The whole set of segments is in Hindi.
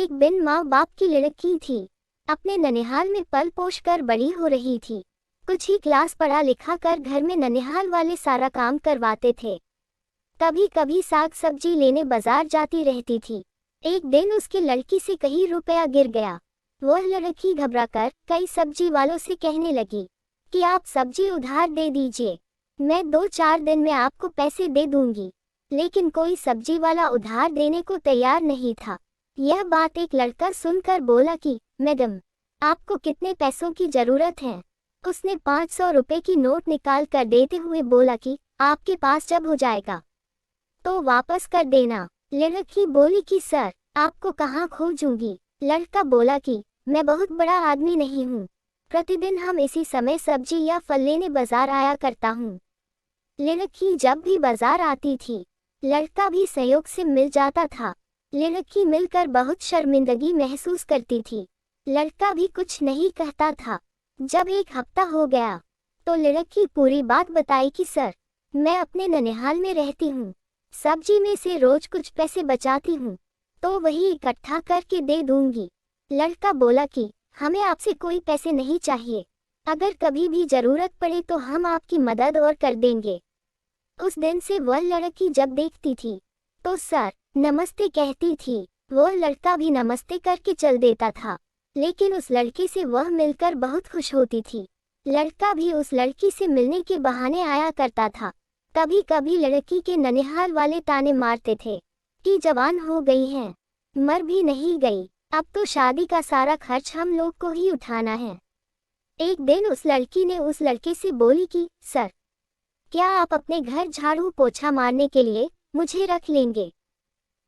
एक दिन माँ बाप की लड़की थी। अपने ननिहाल में पल पोष कर बड़ी हो रही थी। कुछ ही क्लास पढ़ा लिखा कर घर में ननिहाल वाले सारा काम करवाते थे। कभी कभी साग सब्जी लेने बाजार जाती रहती थी। एक दिन उसकी लड़की से कहीं रुपया गिर गया। वह लड़की घबराकर कई सब्जी वालों से कहने लगी कि आप सब्जी उधार दे दीजिए, मैं 2-4 दिन में आपको पैसे दे दूंगी। लेकिन कोई सब्जी वाला उधार देने को तैयार नहीं था। यह बात एक लड़का सुनकर बोला कि मैडम, आपको कितने पैसों की जरूरत है? उसने 500 रुपए की नोट निकाल कर देते हुए बोला कि आपके पास जब हो जाएगा तो वापस कर देना। लड़की बोली कि सर, आपको कहाँ खोजूंगी? लड़का बोला कि मैं बहुत बड़ा आदमी नहीं हूँ, प्रतिदिन हम इसी समय सब्जी या फल लेने बाजार आया करता हूँ। लड़की जब भी बाजार आती थी, लड़का भी सहयोग से मिल जाता था। लड़की मिलकर बहुत शर्मिंदगी महसूस करती थी। लड़का भी कुछ नहीं कहता था। जब एक हफ्ता हो गया तो लड़की पूरी बात बताई कि सर, मैं अपने ननिहाल में रहती हूँ, सब्जी में से रोज कुछ पैसे बचाती हूँ, तो वही इकट्ठा करके दे दूंगी। लड़का बोला कि हमें आपसे कोई पैसे नहीं चाहिए, अगर कभी भी जरूरत पड़े तो हम आपकी मदद और कर देंगे। उस दिन से वह लड़की जब देखती थी तो सर नमस्ते कहती थी। वह लड़का भी नमस्ते करके चल देता था, लेकिन उस लड़की से वह मिलकर बहुत खुश होती थी। लड़का भी उस लड़की से मिलने के बहाने आया करता था। कभी कभी लड़की के ननिहाल वाले ताने मारते थे कि जवान हो गई हैं, मर भी नहीं गई, अब तो शादी का सारा खर्च हम लोग को ही उठाना है। एक दिन उस लड़की ने उस लड़के से बोली कि सर, क्या आप अपने घर झाड़ू पोछा मारने के लिए मुझे रख लेंगे?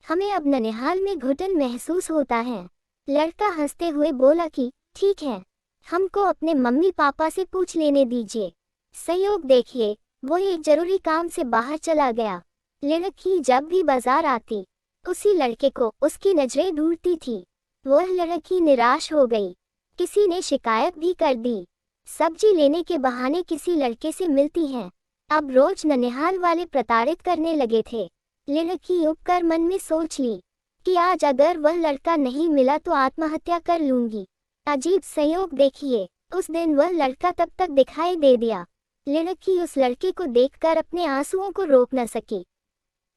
हमें अब ननिहाल में घुटन महसूस होता है। लड़का हंसते हुए बोला कि ठीक है, हमको अपने मम्मी पापा से पूछ लेने दीजिए। संयोग देखिए, वो एक जरूरी काम से बाहर चला गया। लड़की जब भी बाजार आती, उसी लड़के को उसकी नजरें ढूंढती थी। वह लड़की निराश हो गई। किसी ने शिकायत भी कर दी। सब्जी लेने के बहाने किसी लड़के से मिलती हैं। अब रोज ननिहाल वाले प्रताड़ित करने लगे थे। लड़की उबकर मन में सोच ली कि आज अगर वह लड़का नहीं मिला तो आत्महत्या कर लूंगी। अजीब संयोग देखिए, उस दिन वह लड़का तब तक दिखाई दे दिया। लड़की उस लड़के को देखकर अपने आंसुओं को रोक न सकी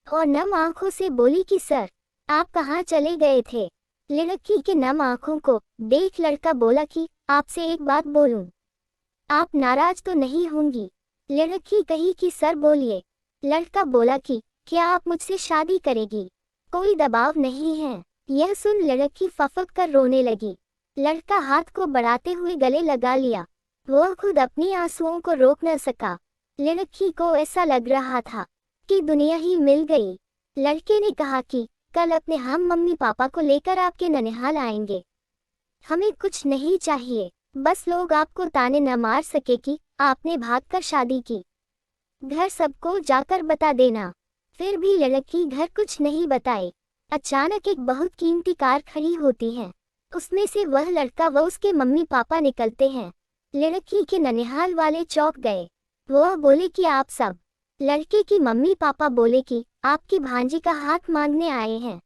और नम आंखों से बोली कि सर, आप कहाँ चले गए थे? लड़की के नम आंखों को देख लड़का बोला कि आपसे एक बात बोलूं, आप नाराज तो नहीं होंगी? लड़की कही कि सर बोलिए। लड़का बोला कि क्या आप मुझसे शादी करेगी? कोई दबाव नहीं है। यह सुन लड़की फफक कर रोने लगी। लड़का हाथ को बढ़ाते हुए गले लगा लिया। वह खुद अपनी आंसुओं को रोक न सका। लड़की को ऐसा लग रहा था कि दुनिया ही मिल गई। लड़के ने कहा कि कल अपने हम मम्मी पापा को लेकर आपके ननिहाल आएंगे। हमें कुछ नहीं चाहिए, बस लोग आपको ताने न मार सके कि आपने भागकर शादी की। घर सबको जाकर बता देना। फिर भी लड़की घर कुछ नहीं बताए। अचानक एक बहुत कीमती कार खड़ी होती है। उसमें से वह लड़का व उसके मम्मी पापा निकलते हैं। लड़की के ननिहाल वाले चौंक गए। वह बोले कि आप सब? लड़के की मम्मी पापा बोले कि आपकी भांजी का हाथ मांगने आए हैं।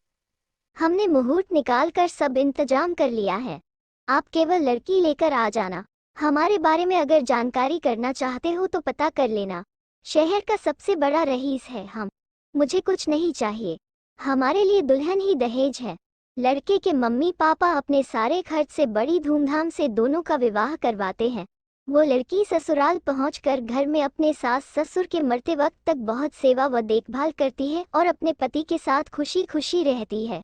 हमने मुहूर्त निकाल कर सब इंतजाम कर लिया है, आप केवल लड़की लेकर आ जाना। हमारे बारे में अगर जानकारी करना चाहते हो तो पता कर लेना। शहर का सबसे बड़ा रईस है हम। मुझे कुछ नहीं चाहिए, हमारे लिए दुल्हन ही दहेज है। लड़के के मम्मी पापा अपने सारे खर्च से बड़ी धूमधाम से दोनों का विवाह करवाते हैं। वो लड़की ससुराल पहुंचकर घर में अपने सास ससुर के मरते वक्त तक बहुत सेवा व देखभाल करती है और अपने पति के साथ खुशी खुशी रहती है।